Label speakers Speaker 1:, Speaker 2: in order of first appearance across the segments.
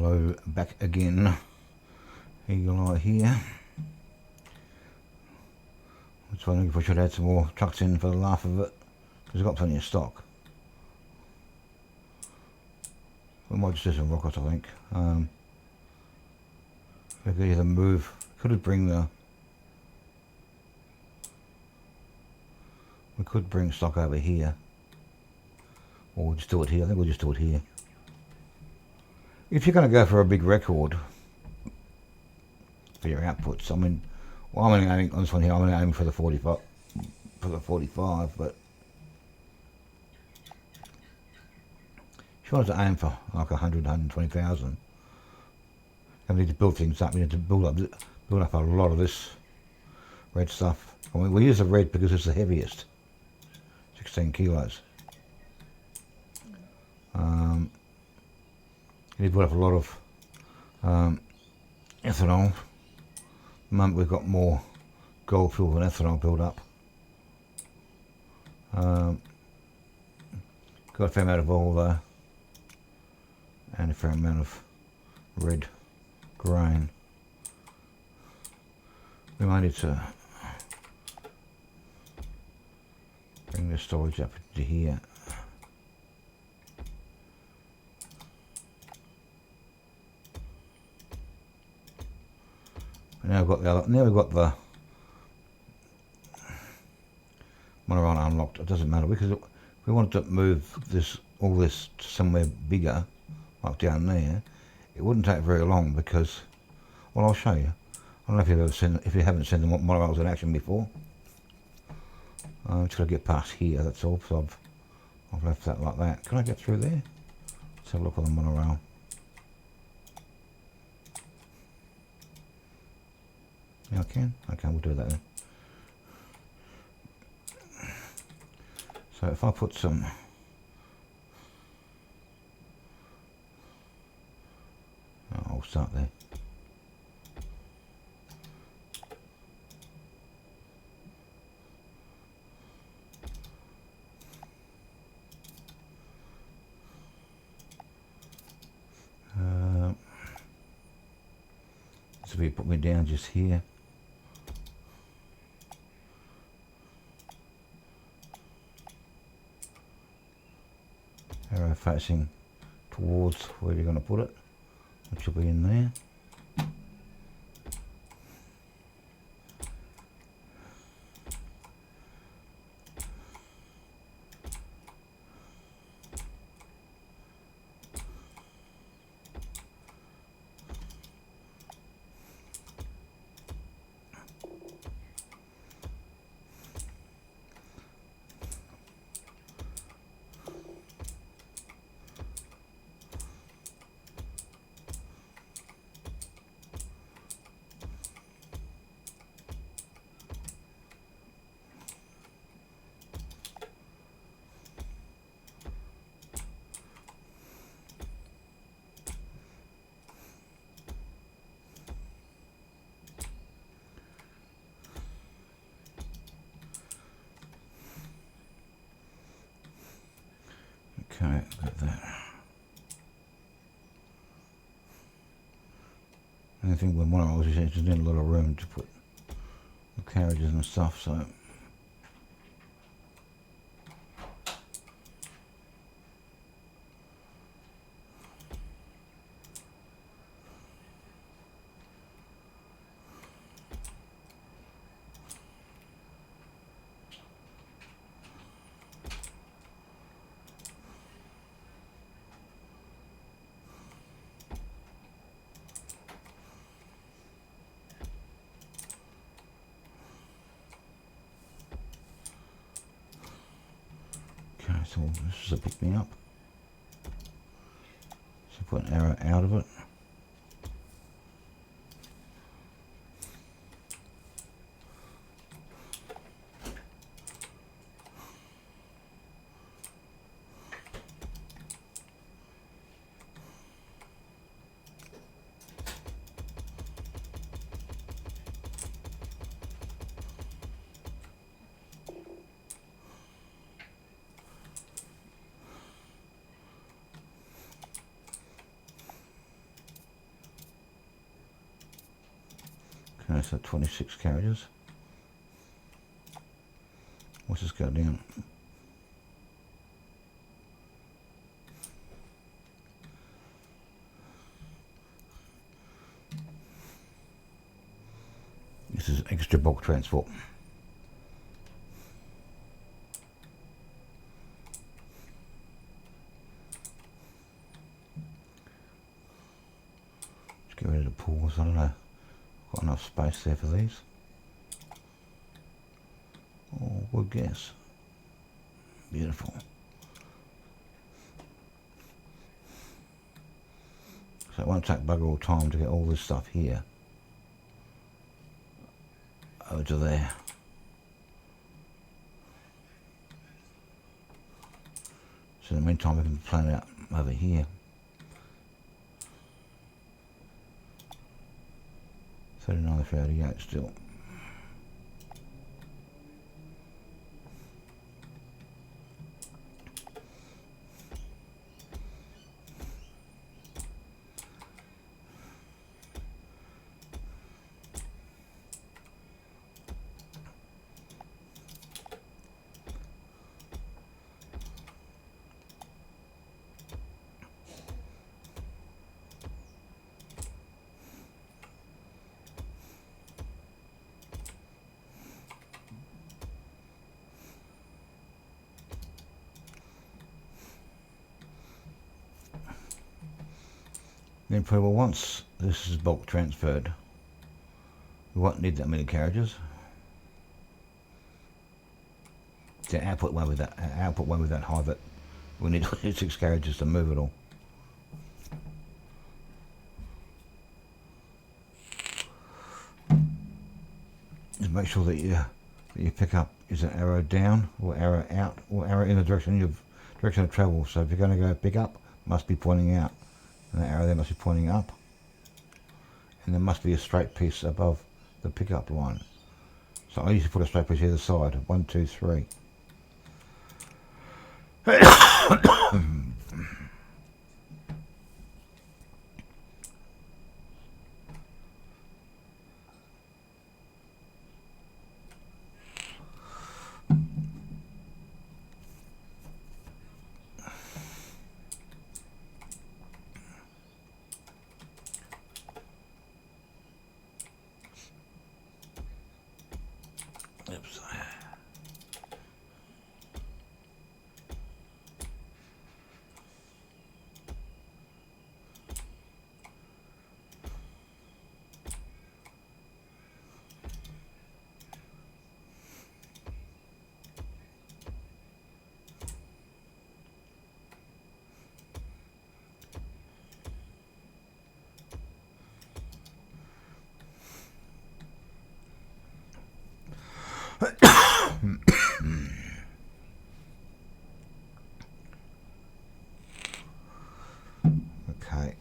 Speaker 1: Hello, back again. Eagle Eye here. I was wondering if I should add some more trucks in for the laugh of it, because I've got plenty of stock. We might just do some rockets, I think. We could either move, we could bring stock over here, or we'll just do it here. I think we'll just do it here. If you're going to go for a big record for your outputs, I mean, well, I'm only aiming on this one here. I'm only aiming for the 45, but if you want to aim for like 100, 120,000, you need to build things up. You need to build up a lot of this red stuff. I mean, we use the red because it's the heaviest, 16 kilos. You need to build up a lot of ethanol. At the moment we've got more gold fuel than ethanol build up. Got a fair amount of oil though, and a fair amount of red grain. We might need to bring the storage up to here. Now we've got the monorail unlocked. It doesn't matter because if we wanted to move all this to somewhere bigger, like down there, it wouldn't take very long because, well, I'll show you. I don't know if you haven't seen the monorails in action before. I'm just going to get past here. That's all. So I've left that like that. Can I get through there? Let's have a look at the monorail. Yeah, I can? Okay, we'll do that then. So if I put some... Oh, I'll start there. So if you put me down just here. Arrow facing towards where you're going to put it, which will be in there. Okay, got that. I think with monorails you just need a lot of room to put the carriages and stuff, so so this is a pick me up. So put an arrow out of it. Okay, so 26 carriages. Let's just go down. This is extra bulk transport. Let's get rid of the pools. I don't know. Got enough space there for these. Oh, wood gas. Beautiful. So it won't take bugger all time to get all this stuff here over to there. So in the meantime we can plan it out over here. 39,388 still. Then probably once this is bulk transferred, we won't need that many carriages. The output won't be that high, but we need 26 carriages to move it all. Just make sure that your pickup is an arrow down or arrow out or arrow in the direction of travel. So if you're going to go pick up, it must be pointing out, and the arrow there must be pointing up, and there must be a straight piece above the pickup line. So I usually put a straight piece either side. 1, 2, 3. Oops. Okay.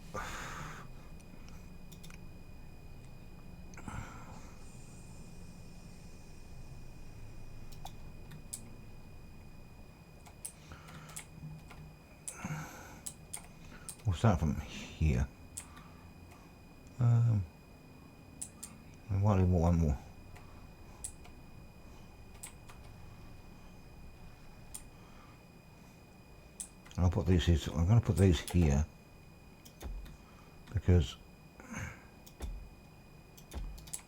Speaker 1: We'll start from here. One more. I'll put these here. I'm going to put these here because,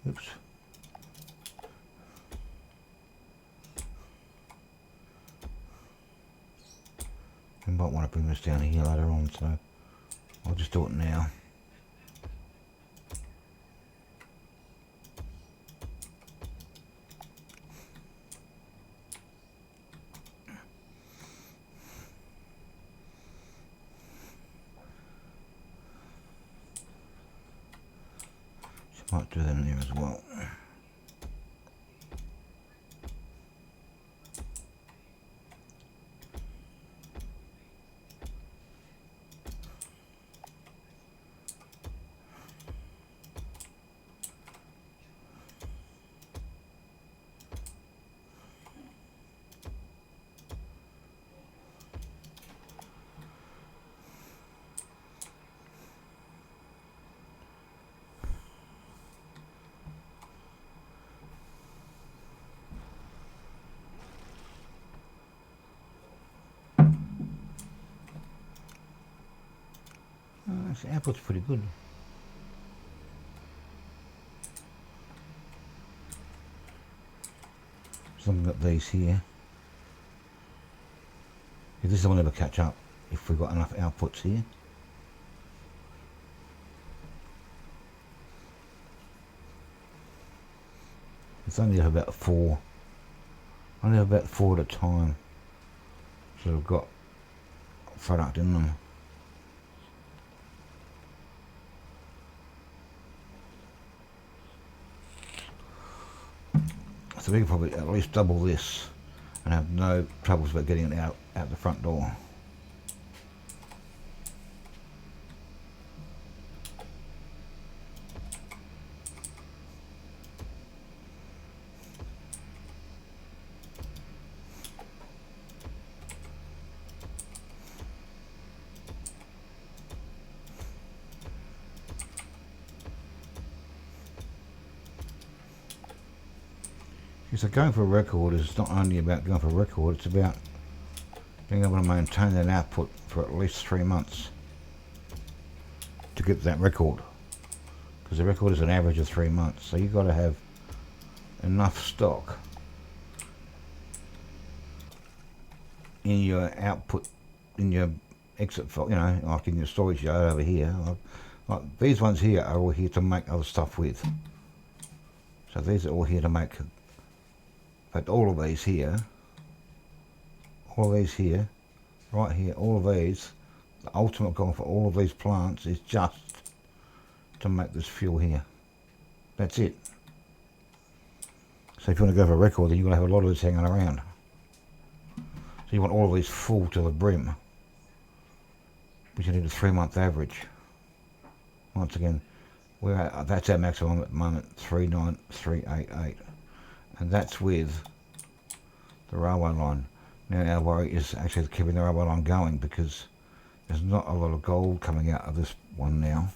Speaker 1: oops. I might want to bring this down here later on, so I'll just do it now. Might do them there as well. The output's pretty good. So I've got these here. This will never catch up if we've got enough outputs here. It's only about four at a time, so I've got product in them. So we can probably at least double this and have no troubles about getting it out the front door. So going for a record is not only about going for a record, it's about being able to maintain that output for at least 3 months to get that record. Because the record is an average of 3 months, so you've got to have enough stock in your output, in your exit file, you know, like in your storage yard over here. Like these ones here are all here to make other stuff with. So these are all here to make. But all of these here, right here, all of these, the ultimate goal for all of these plants is just to make this fuel here. That's it. So if you want to go for a record, then you've got to have a lot of this hanging around. So you want all of these full to the brim, which you need a 3-month average. Once again, that's our maximum at the moment, 39388. And that's with the railway line. Now our worry is actually keeping the railway line going, because there's not a lot of gold coming out of this one now.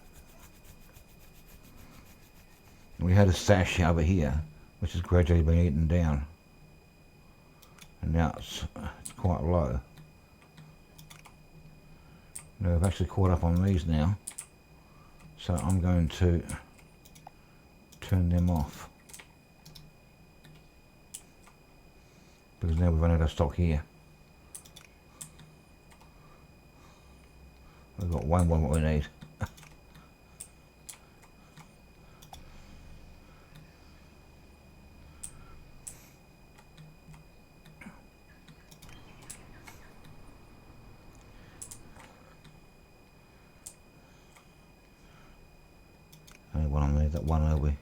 Speaker 1: We had a stash over here, which has gradually been eaten down, and now it's quite low. Now we've actually caught up on these now, so I'm going to turn them off, because now we've run out of stock here. We've got one what we need. Only one I need, that one over.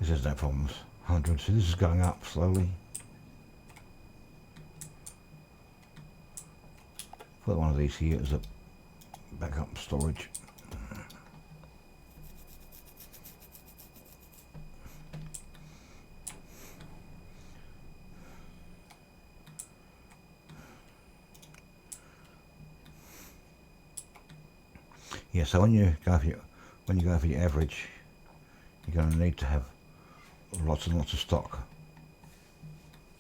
Speaker 1: This is no problems. 100. So this is going up slowly. Put one of these here as a backup storage. Yeah, so when you go for your average, you're going to need to have lots and lots of stock,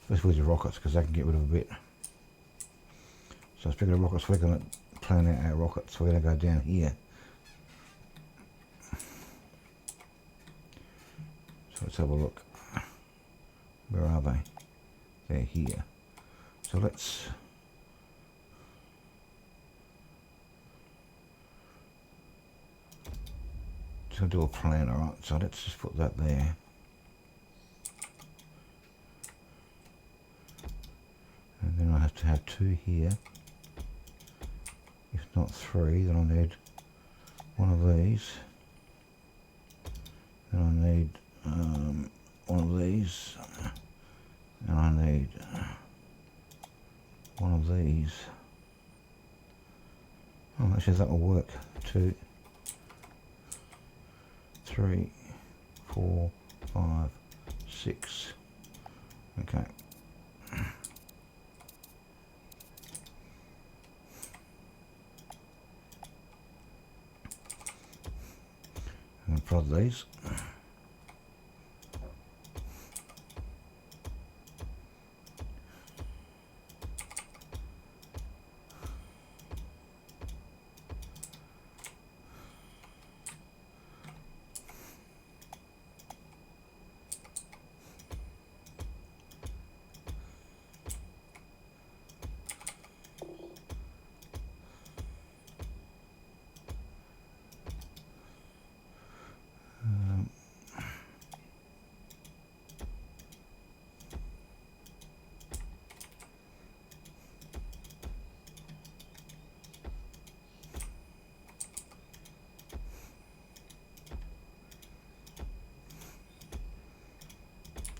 Speaker 1: especially with your rockets, because they can get rid of a bit. So speaking of rockets, we're going to plan out our rockets. We're going to go down here. So let's have a look. Where are they? They're here. So let's do a plan. All right. So let's just put that there. And then I have to have 2 here. If not 3, then I need one of these. Then I need one of these. And I need one of these. Oh, actually that will work. 2, 3, 4, 5, 6. Okay. prod these.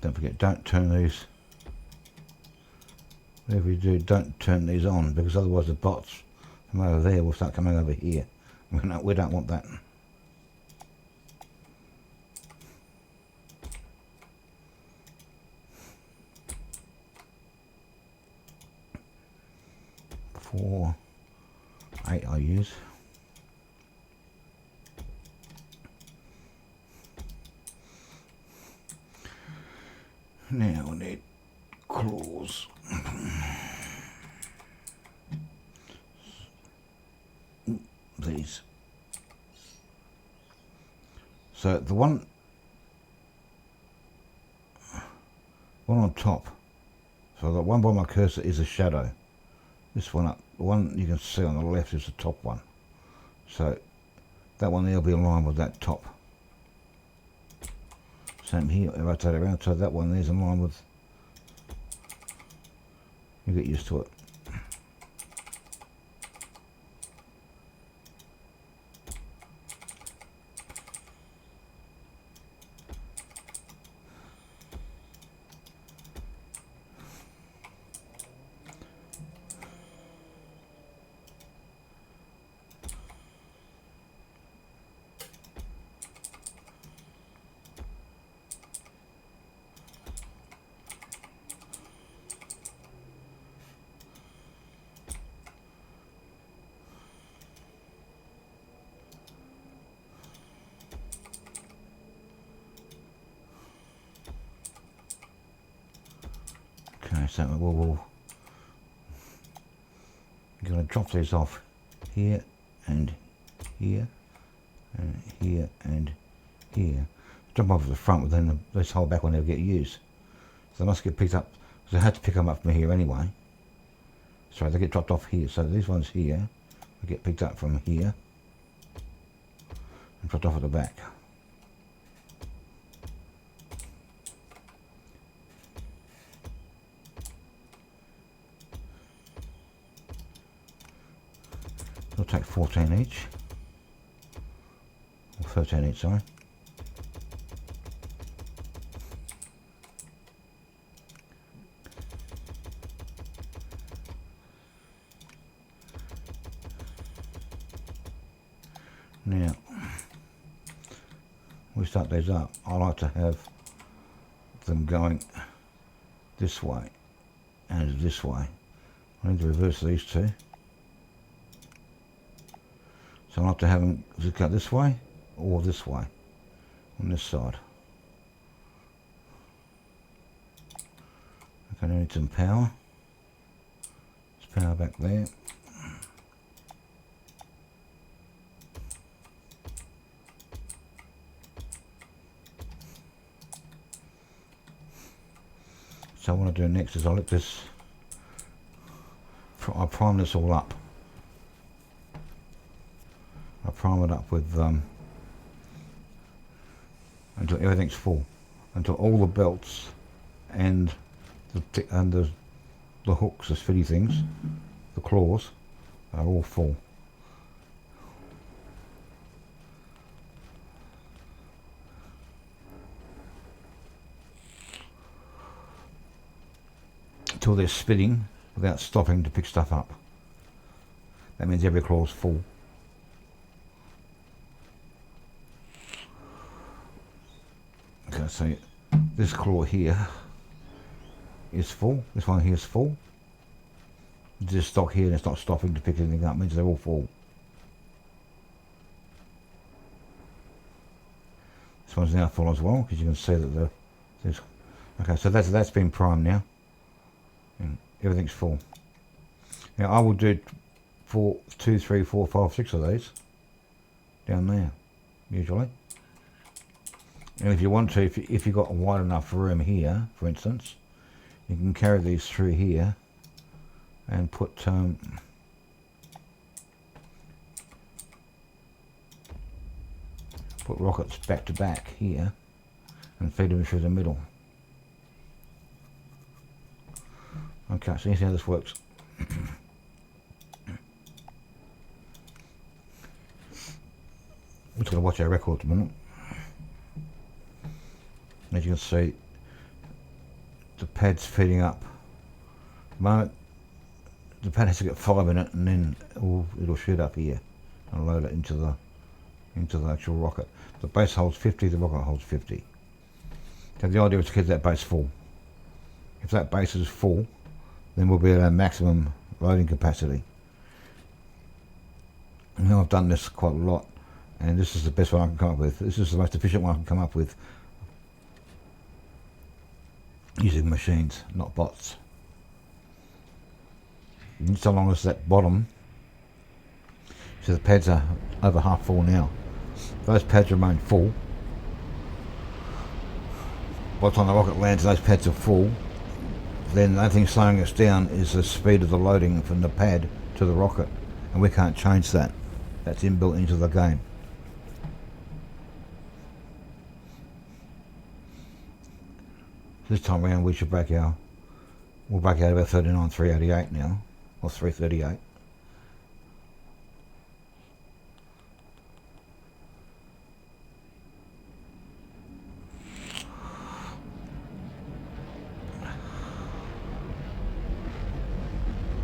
Speaker 1: Don't forget, don't turn these, whatever you do, don't turn these on, because otherwise the bots from over there will start coming over here. We don't want that. Four, 8 I use. Now we need claws. These. So the one on top, so the one by my cursor is a shadow. This one up, the one you can see on the left is the top one. So that one there will be aligned with that top. Same here, rotate it around, so that one there's in line with, you get used to it. Okay, so we're going to drop these off here and here and here and here. Jump off at the front, but then this whole back one never get used. So they must get picked up. So I had to pick them up from here anyway. Sorry, they get dropped off here. So these ones here, they get picked up from here and dropped off at the back. We'll take 14 each, or 13 each, sorry. Now, we start these up. I like to have them going this way and this way. I need to reverse these two. So I like to have them just go this way or this way on this side. Okay, I need some power. There's power back there. So what I do next is I'll let this, I'll prime this all up. I'll prime it up with, until everything's full. Until all the belts and the hooks, the spitty things, the claws, are all full. Until they're spitting without stopping to pick stuff up. That means every claw's full. Okay, so this claw here is full. This one here is full. This stock here, and it's not stopping to pick anything up, means they're all full. This one's now full as well, because you can see that there's, okay, so that's been primed now. And everything's full. Now I will do 2, 3, 4, 5, 6 of these down there, usually. And if you want to, if you've got a wide enough room here, for instance, you can carry these through here and put rockets back to back here and feed them through the middle. Okay, so you see how this works. We're just going to watch our record a minute. As you can see, the pad's feeding up. At the moment, the pad has to get 5 in it, and then it'll shoot up here and load it into the actual rocket. The base holds 50, the rocket holds 50. So the idea is to keep that base full. If that base is full, then we'll be at our maximum loading capacity. And now I've done this quite a lot, and this is the best one I can come up with. This is the most efficient one I can come up with using machines, not bots. So long as that bottom, so the pads are over half full now. If those pads remain full, by the time the rocket lands and those pads are full, then the only thing slowing us down is the speed of the loading from the pad to the rocket, and we can't change that. That's inbuilt into the game. This time around we'll break out about 39,388 now, or 338.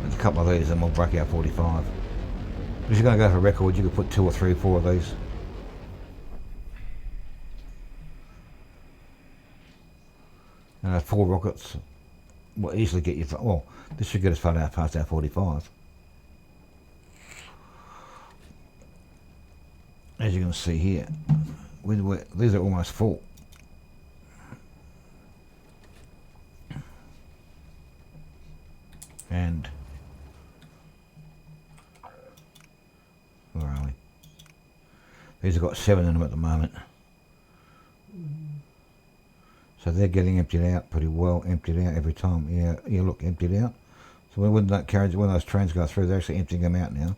Speaker 1: There's a couple of these and we'll break out 45. If you're going to go for a record, you could put 2 or 3 or 4 of these. And 4 rockets will easily get you, well, this should get us far out past our 45. As you can see here, these are almost full. And where are we? These have got 7 in them at the moment. So they're getting emptied out pretty well, emptied out every time. Yeah, look, emptied out. So when those trains go through, they're actually emptying them out now.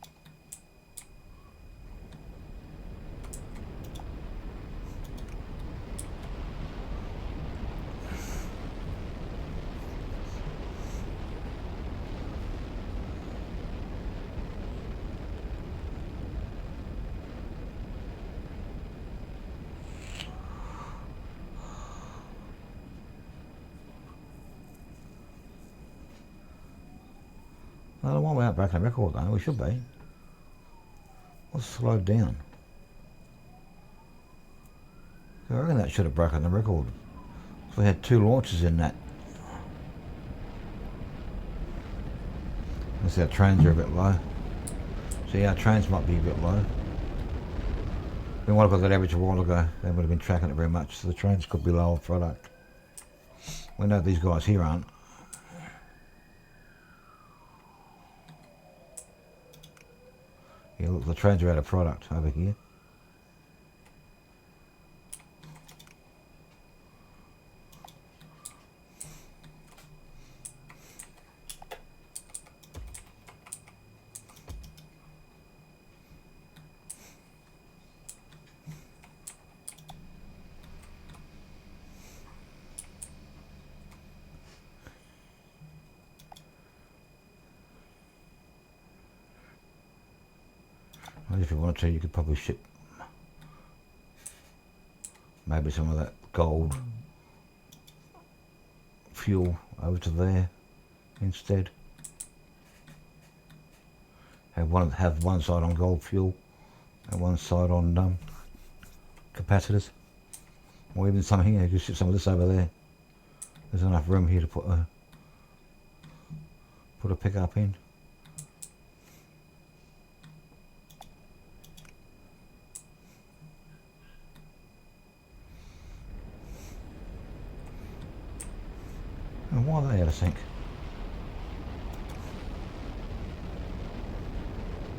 Speaker 1: I don't want without breaking the record though, we should be. Let's slow down. I reckon that should have broken the record. So we had 2 launches in that. Unless our trains are a bit low. See, our trains might be a bit low. We might have got that average a while ago. They would have been tracking it very much, so the trains could be low on product. We know these guys here aren't. Yeah, look, the trains are out of product over here. If you wanted to, you could probably ship maybe some of that gold fuel over to there instead. Have one side on gold fuel and one side on capacitors, or even some here. You could ship some of this over there. There's enough room here to put a pickup in. out of sync.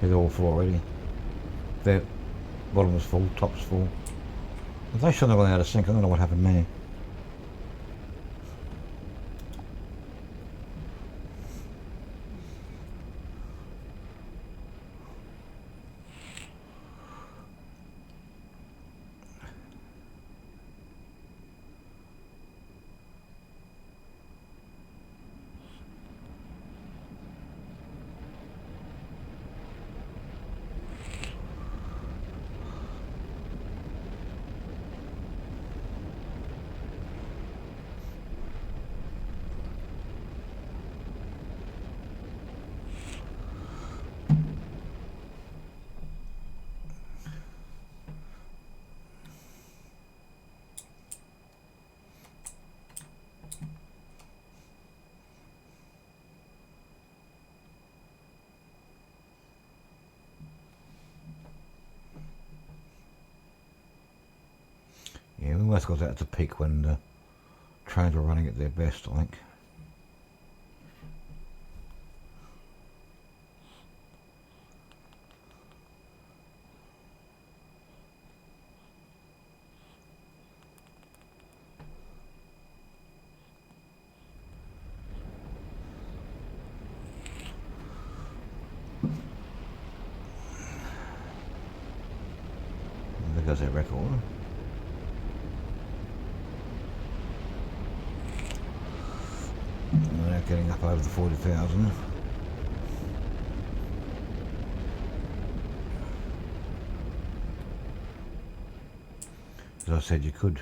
Speaker 1: They're all full already. Their bottom was full, top's full. If they shouldn't have gone out of sync, I don't know what happened there. Yeah, we almost got that to peak when the trains were running at their best, I think. There goes their record. They're getting up over the 40,000. As I said, you could.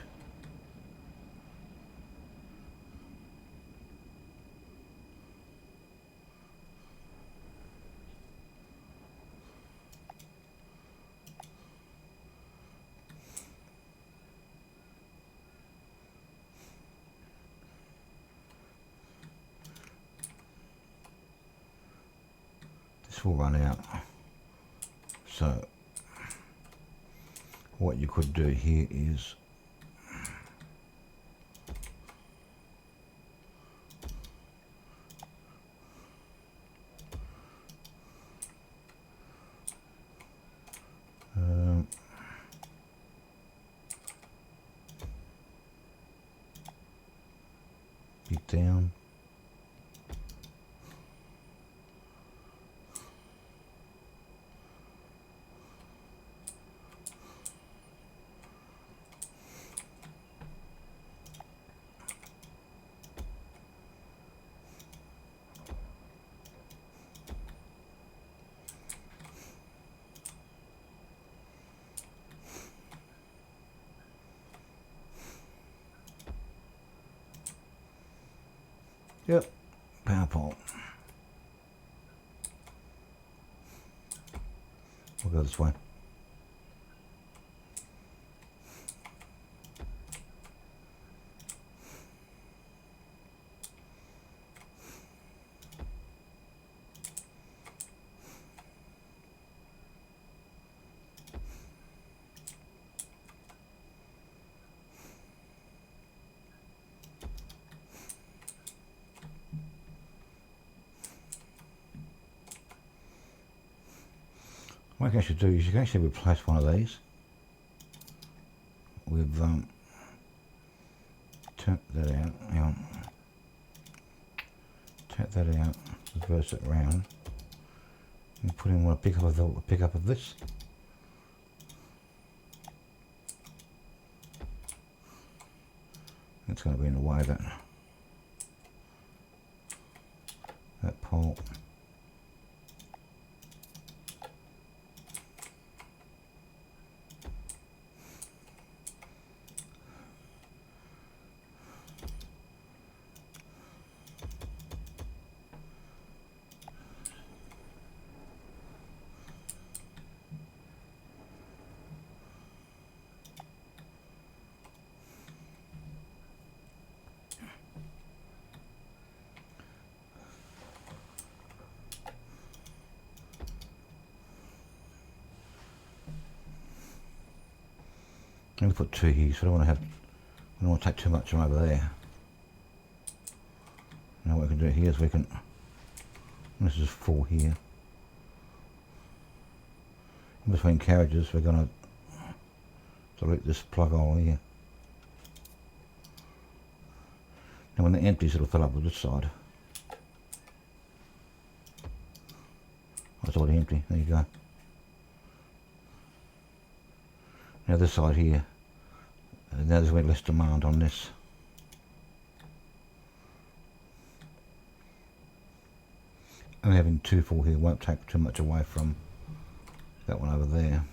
Speaker 1: This will run out. So what you could do here is get down. Yep, power pole. We'll go this way. What you can actually do is you can actually replace one of these with turn that out, hang on, take that out, reverse it around and put in one pickup of this. It's going to be in the way of that pole. I'm going to put two here, so I don't want to take too much from over there. Now what we can do here is we can, this is full here. In between carriages we're going to delete this plug hole here. Now when it empties it'll fill up with this side. That's already empty, there you go. Now this side here, now there's going to be less demand on this. And having two full here won't take too much away from that one over there.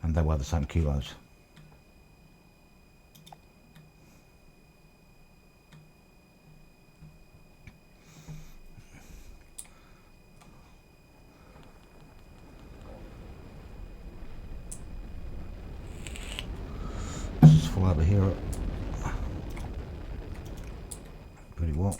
Speaker 1: And they weigh the same kilos. This is full over here pretty well.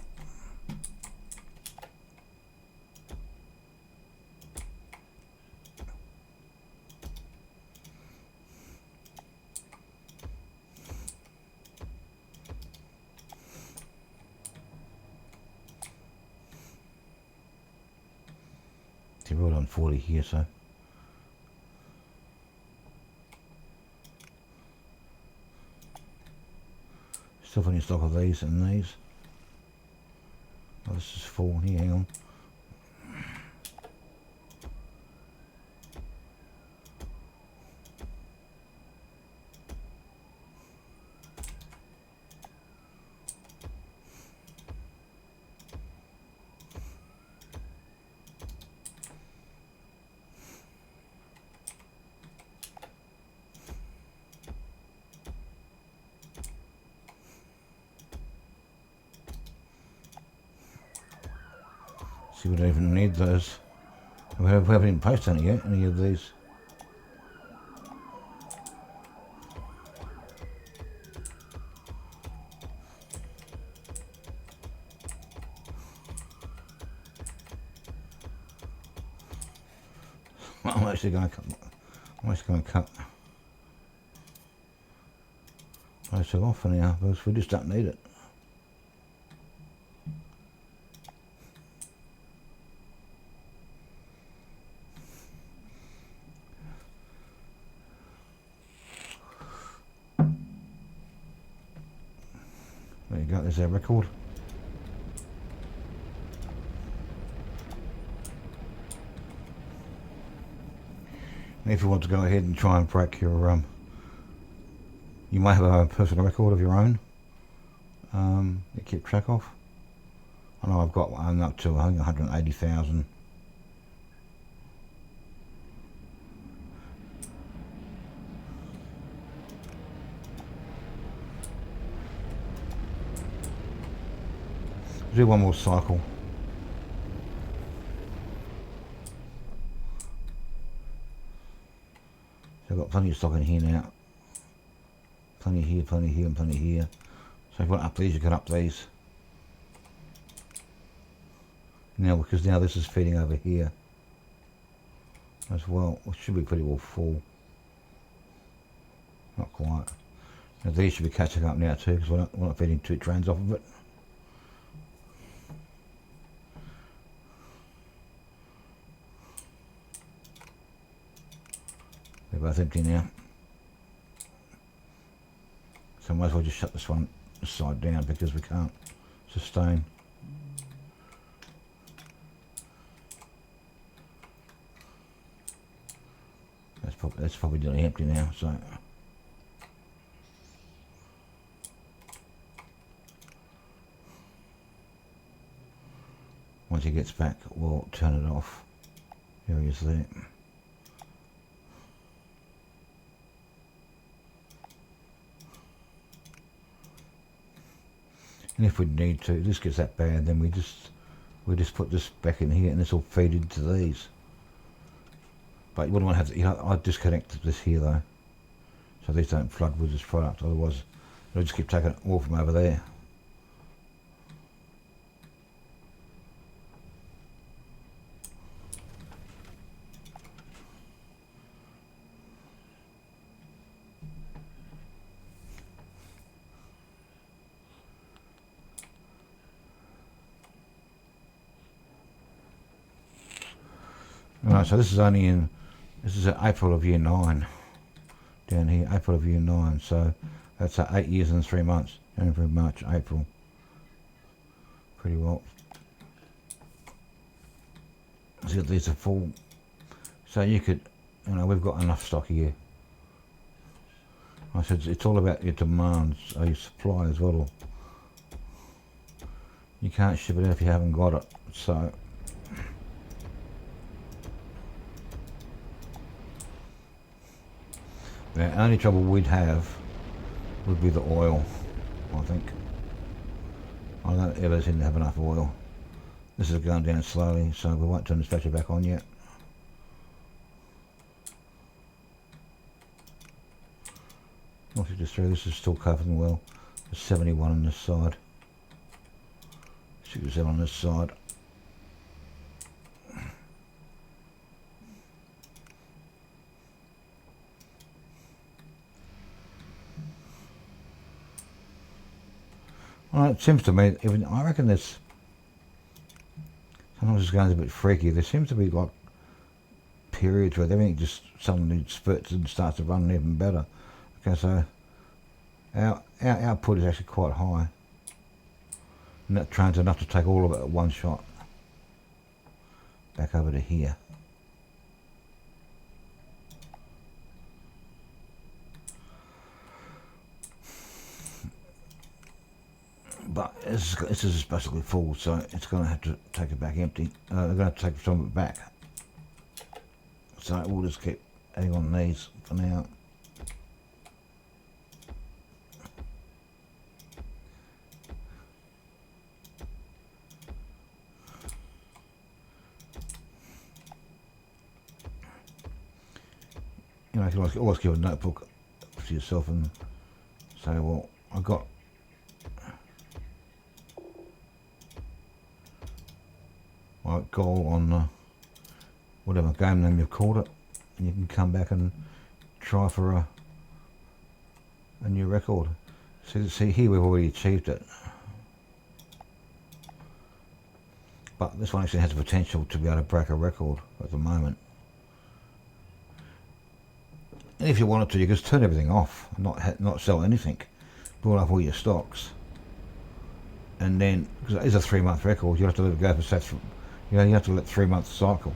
Speaker 1: We're on 40 here, so still plenty of stock of these and these. Oh, this is full here, hang on. See, we don't even need those. We haven't even posted any yet, any of these. I'm actually going to cut those two off for now because we just don't need it. There you go, there's our record. And if you want to go ahead and try and break your, you might have a personal record of your own you keep track of. I know I've got one up to I think 180,000. Do one more cycle. So I've got plenty of stock in here now. Plenty here, plenty here, and plenty here. So if you want up these, you can up these. Now, because now this is feeding over here as well, which should be pretty well full. Not quite. Now these should be catching up now too, because we're not feeding two trains off of it. They're both empty now. So I might as well just shut this side down because we can't sustain. That's probably nearly empty now, so. Once he gets back, we'll turn it off. Here he is there. And if we need to, if this gets that bad, then we just put this back in here and this will feed into these. But you wouldn't want to have, I'd disconnect this here though, so these don't flood with this product, otherwise I'll just keep taking oil from over there. Right, so this is April of year 9 down here, April of year 9, so that's 8 years and 3 months, January, March, April, pretty well. So these are full, so you could, we've got enough stock here. I said it's all about your demands, or your supply as well. You can't ship it out if you haven't got it, so the only trouble we'd have would be the oil, I think. I don't ever seem to have enough oil. This is going down slowly, so we won't turn the statue back on yet. This is still covering well. There's 71 on this side, 67 on this side. Well, it seems to me, I reckon this, sometimes it's going a bit freaky. There seems to be like periods where everything just suddenly spurts and starts to run even better. Okay, so our output is actually quite high, and that train's enough to take all of it at one shot. Back over to here. But this is basically full, so it's going to have to take it back empty. They're going to have to take some of it back. So we'll just keep adding on these for now. You can always keep a notebook to yourself and say, well, I got my goal on whatever game name you've called it, and you can come back and try for a new record. See here we've already achieved it, but this one actually has the potential to be able to break a record at the moment. And if you wanted to, you could turn everything off and not sell anything, build up all your stocks, and then, because it is a 3-month record, you have to let it go for you have to let 3 months cycle.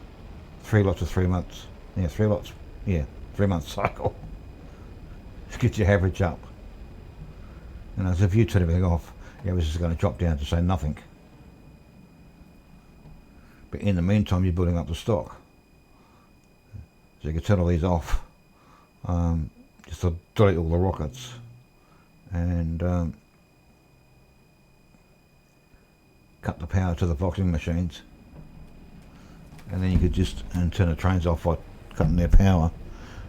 Speaker 1: 3 lots of 3 months. Yeah, 3 lots. Yeah, 3 month cycle. Just get your average up. So if you turn everything off, your average is going to drop down to say nothing. But in the meantime, you're building up the stock. So you can turn all these off. Just to delete all the rockets. And cut the power to the boxing machines. And then you could just turn the trains off by cutting their power,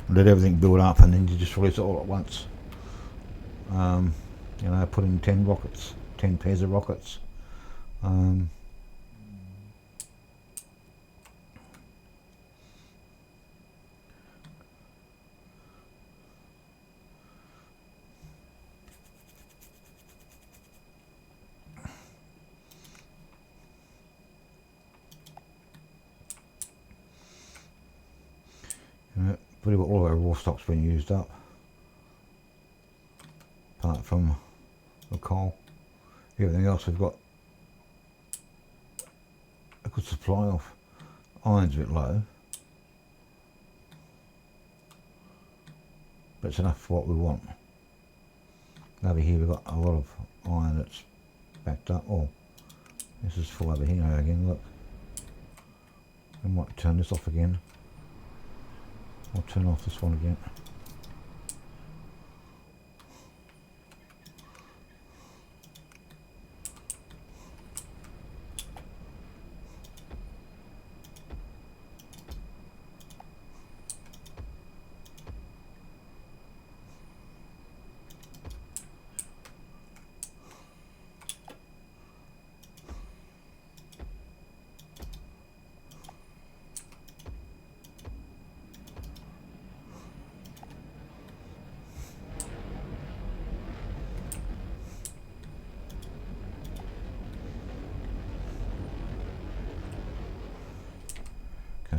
Speaker 1: and let everything build up, and then you just release it all at once. Put in 10 rockets, 10 pairs of rockets. Pretty well all of our raw stock's been used up, apart from the coal. Everything else we've got a good supply of. Iron's a bit low, but it's enough for what we want. Over here we've got a lot of iron that's backed up. Oh, this is full over here again, look. I might turn this off again. I'll turn off this one again.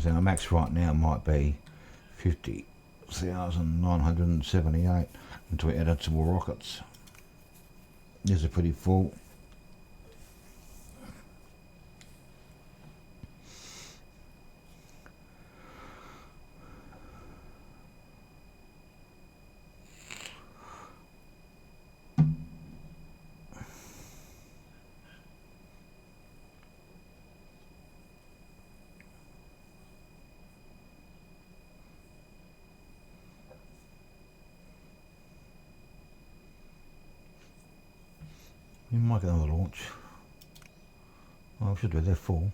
Speaker 1: As our max right now might be 50,978 until we add in some more rockets. These are pretty full. You might get another launch. Oh, I should do. They're full.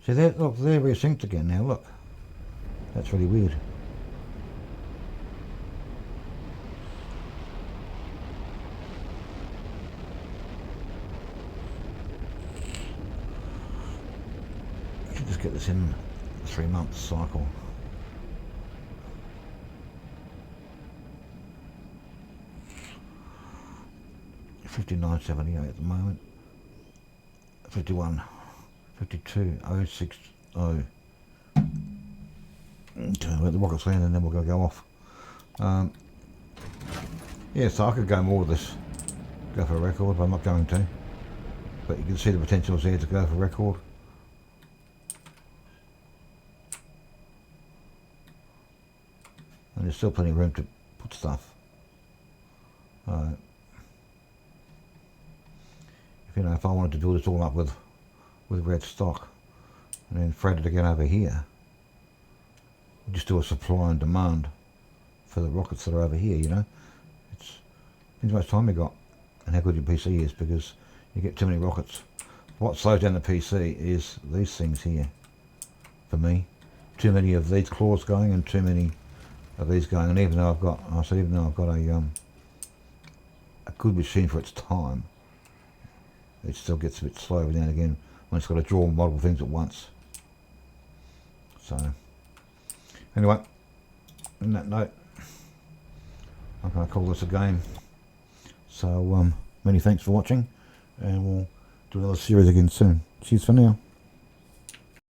Speaker 1: See, look, they're resynced again now. Look, that's really weird. I should just get this in a 3-month cycle. $59.78 at the moment. 51, 52, 060. Okay, let the rockets land and then we're going to go off. Yeah, so I could go more with this, go for a record, but I'm not going to. But you can see the potential is there to go for a record. And there's still plenty of room to put stuff. You know, if I wanted to build this all up with red stock and then freight it again over here, just do a supply and demand for the rockets that are over here, you know. It's depends how much time you got and how good your PC is, because you get too many rockets. What slows down the PC is these things here, for me. Too many of these claws going and too many of these going, and even though I've got a good machine for its time, it still gets a bit slow every now and again when it's got to draw multiple things at once. So, anyway, on that note, I'm going to call this a game. So, many thanks for watching, and we'll do another series again soon. Cheers for now.